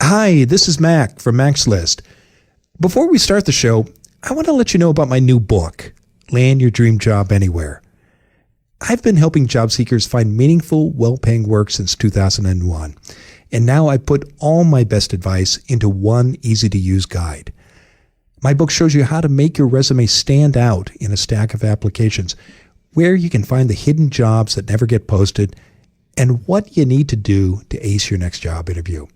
Hi, this is Mac from Mac's List. Before we start the show, I want to let you know about my new book, Land Your Dream Job Anywhere. I've been helping job seekers find meaningful, well-paying work since 2001, and now I put all my best advice into one easy-to-use guide. My book shows you how to make your resume stand out in a stack of applications, where you can find the hidden jobs that never get posted, and what you need to do to ace your next job interview.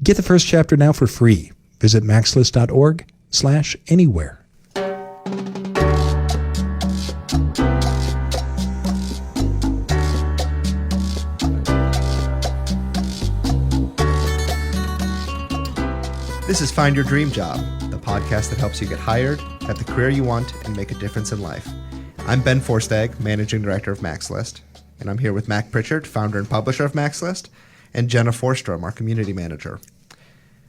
Get the first chapter now for free. Visit maxlist.org/anywhere. This is Find Your Dream Job, the podcast that helps you get hired, have the career you want, and make a difference in life. I'm Ben Forstag, Managing Director of Mac's List, and I'm here with Mac Pritchard, founder and publisher of Mac's List, and Jenna Forstrom, our community manager.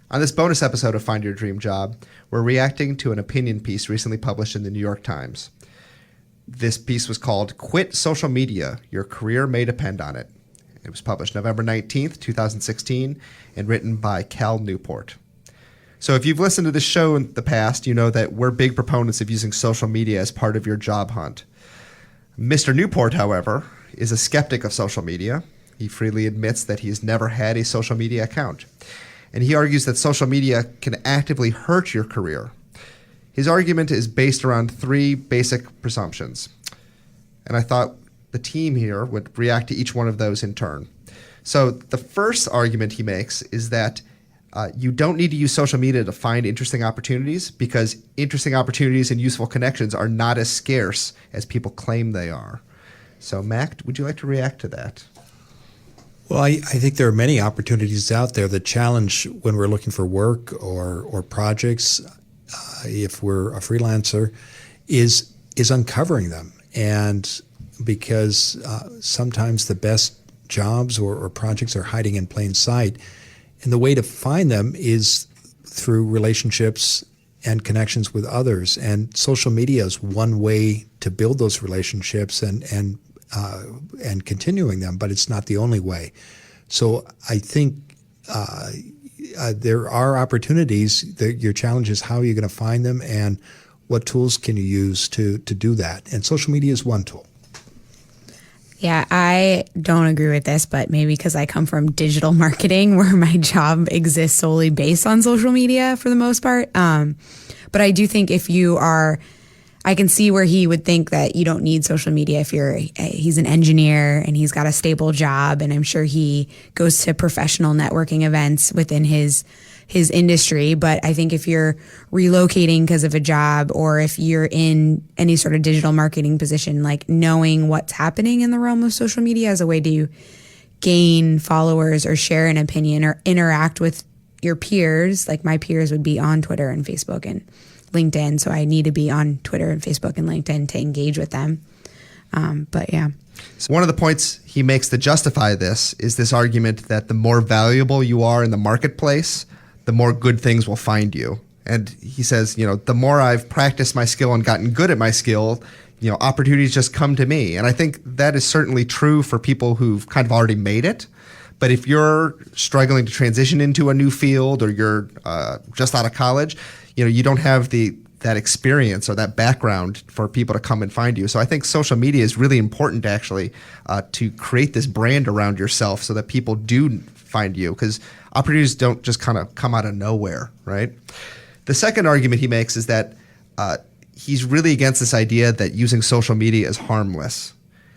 On this bonus episode of Find Your Dream Job, we're reacting to an opinion piece recently published in the New York Times. This piece was called Quit Social Media, Your Career May Depend on It. It was published November 19th, 2016, and written by Cal Newport. So if you've listened to this show in the past, you know that we're big proponents of using social media as part of your job hunt. Mr. Newport, however, is a skeptic of social media. He freely admits that he's never had a social media account. And he argues that social media can actively hurt your career. His argument is based around three basic presumptions. And I thought the team here would react to each one of those in turn. So the first argument he makes is that you don't need to use social media to find interesting opportunities because interesting opportunities and useful connections are not as scarce as people claim they are. So, Mac, would you like to react to that? Well, I think there are many opportunities out there. The challenge when we're looking for work or projects, if we're a freelancer, is uncovering them. And because sometimes the best jobs or projects are hiding in plain sight, and the way to find them is through relationships and connections with others. And social media is one way to build those relationships and continuing them, but it's not the only way. So I think there are opportunities. Your challenge is how are you going to find them and what tools can you use to do that? And social media is one tool. Yeah, I don't agree with this, but maybe because I come from digital marketing where my job exists solely based on social media for the most part. But I do think I can see where he would think that you don't need social media if he's an engineer and he's got a stable job. And I'm sure he goes to professional networking events within his industry. But I think if you're relocating because of a job or if you're in any sort of digital marketing position, like knowing what's happening in the realm of social media as a way to gain followers or share an opinion or interact with your peers, like my peers would be on Twitter and Facebook and LinkedIn. So I need to be on Twitter and Facebook and LinkedIn to engage with them. But yeah. So one of the points he makes to justify this is this argument that the more valuable you are in the marketplace, the more good things will find you. And he says, the more I've practiced my skill and gotten good at my skill, opportunities just come to me. And I think that is certainly true for people who've kind of already made it. But if you're struggling to transition into a new field or you're just out of college, you don't have that experience or that background for people to come and find you. So I think social media is really important actually to create this brand around yourself so that people do find you, because opportunities don't just kind of come out of nowhere, right? The second argument he makes is that he's really against this idea that using social media is harmless.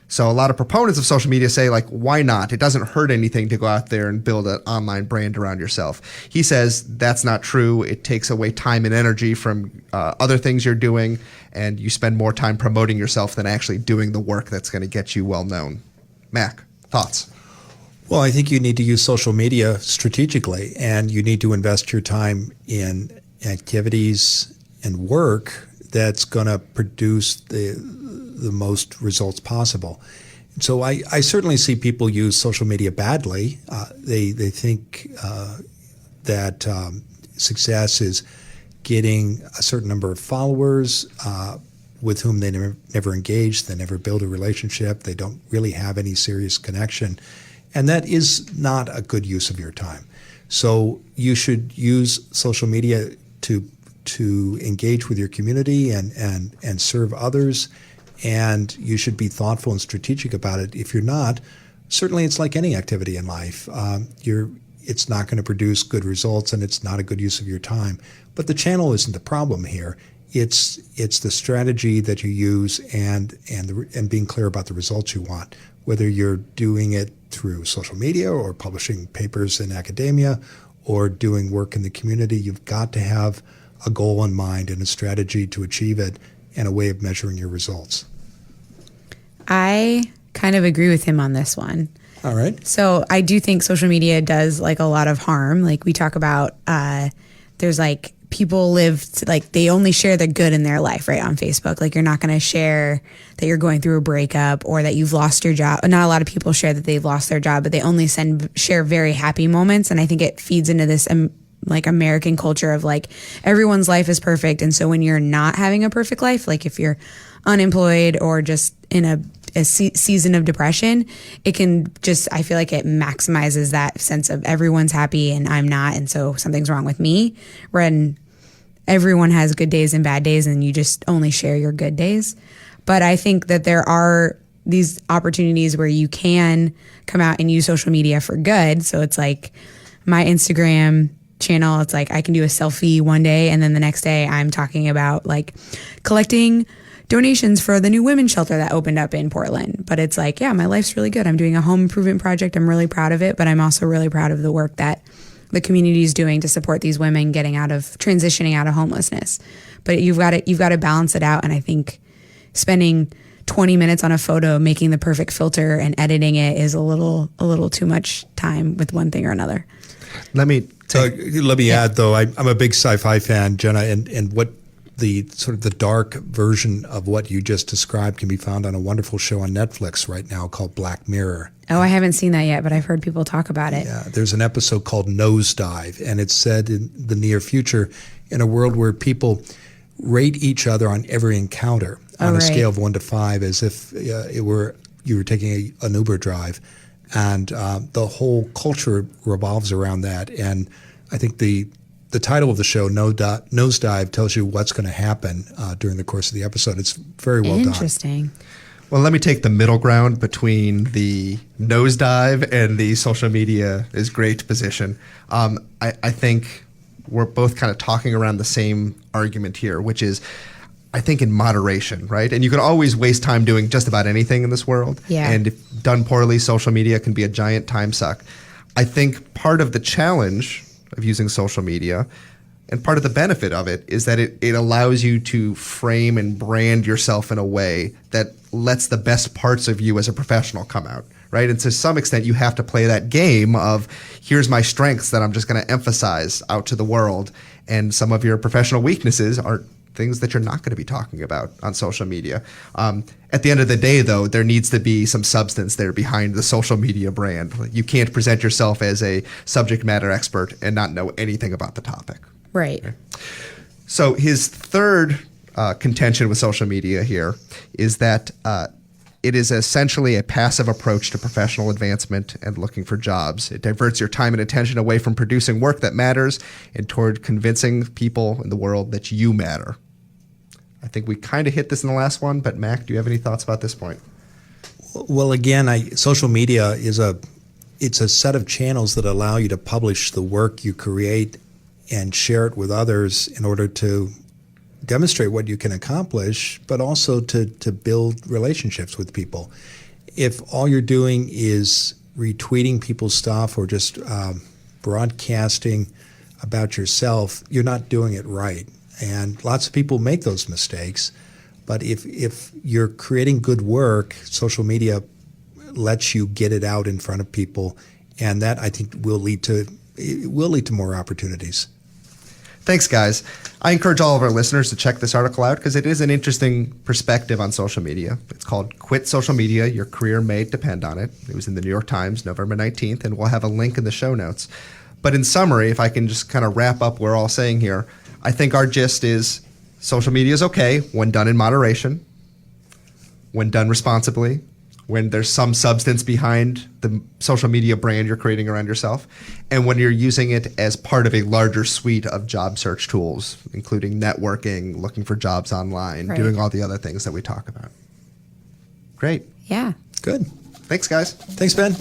So a lot of proponents of social media say, like, why not? It doesn't hurt anything to go out there and build an online brand around yourself. He says that's not true. It takes away time and energy from other things you're doing, and you spend more time promoting yourself than actually doing the work that's going to get you well known. Mac, thoughts? Well, I think you need to use social media strategically, and you need to invest your time in activities and work that's going to produce the most results possible. So I certainly see people use social media badly. They think that success is getting a certain number of followers with whom they never engage, they never build a relationship, they don't really have any serious connection. And that is not a good use of your time. So you should use social media to engage with your community and serve others, and you should be thoughtful and strategic about it. If you're not, certainly it's like any activity in life. It's not going to produce good results, and it's not a good use of your time. But the channel isn't the problem here. It's the strategy that you use and being clear about the results you want. Whether you're doing it through social media or publishing papers in academia or doing work in the community, you've got to have a goal in mind and a strategy to achieve it and a way of measuring your results. I kind of agree with him on this one. All right. So I do think social media does like a lot of harm. Like we talk about, there's like people they only share the good in their life, right, on Facebook. Like you're not going to share that you're going through a breakup or that you've lost your job. Not a lot of people share that they've lost their job, but they only share very happy moments. And I think it feeds into this like American culture of like everyone's life is perfect. And so when you're not having a perfect life, like if you're unemployed or just in a season of depression, it can just, I feel like it maximizes that sense of everyone's happy and I'm not. And so something's wrong with me, when everyone has good days and bad days and you just only share your good days. But I think that there are these opportunities where you can come out and use social media for good. So it's like my Instagram channel, it's like I can do a selfie one day and then the next day I'm talking about like collecting donations for the new women's shelter that opened up in Portland. But it's like, yeah, my life's really good. I'm doing a home improvement project. I'm really proud of it, but I'm also really proud of the work that the community is doing to support these women transitioning out of homelessness. But you've got to balance it out. And I think spending 20 minutes on a photo, making the perfect filter and editing it is a little too much time with one thing or another. Let me add, though, I'm a big sci-fi fan, Jenna, and what the sort of the dark version of what you just described can be found on a wonderful show on Netflix right now called Black Mirror. Oh, I haven't seen that yet, but I've heard people talk about it. Yeah, there's an episode called Nosedive, and it's said in the near future, in a world where people rate each other on every encounter on a scale of 1 to 5, as if you were taking an Uber drive, and the whole culture revolves around that. And I think the title of the show, Nosedive, tells you what's going to happen during the course of the episode. It's very well done. Interesting. Well, let me take the middle ground between the nosedive and the social media is great position. I think we're both kind of talking around the same argument here, which is, I think, in moderation, right? And you can always waste time doing just about anything in this world. Yeah. And if done poorly, social media can be a giant time suck. I think part of the challenge of using social media and part of the benefit of it is that it allows you to frame and brand yourself in a way that lets the best parts of you as a professional come out, right? And to some extent, you have to play that game of here's my strengths that I'm just going to emphasize out to the world. And some of your professional weaknesses are things that you're not going to be talking about on social media. At the end of the day, though, there needs to be some substance there behind the social media brand. You can't present yourself as a subject matter expert and not know anything about the topic. Right. Okay. So his third contention with social media here is that it is essentially a passive approach to professional advancement and looking for jobs. It diverts your time and attention away from producing work that matters and toward convincing people in the world that you matter. I think we kind of hit this in the last one, but Mac, do you have any thoughts about this point? Well, again, social media is it's a set of channels that allow you to publish the work you create and share it with others in order to demonstrate what you can accomplish, but also to build relationships with people. If all you're doing is retweeting people's stuff or just broadcasting about yourself, you're not doing it right. And lots of people make those mistakes. But if you're creating good work, social media lets you get it out in front of people, and that, I think, will lead to more opportunities. Thanks, guys. I encourage all of our listeners to check this article out because it is an interesting perspective on social media. It's called Quit Social Media, Your Career May Depend on It. It was in the New York Times, November 19th, and we'll have a link in the show notes. But in summary, if I can just kind of wrap up what we're all saying here, I think our gist is social media is okay when done in moderation, when done responsibly, when there's some substance behind the social media brand you're creating around yourself, and when you're using it as part of a larger suite of job search tools, including networking, looking for jobs online, Right. doing all the other things that we talk about. Great. Yeah. Good. Thanks, guys. Thanks, Ben.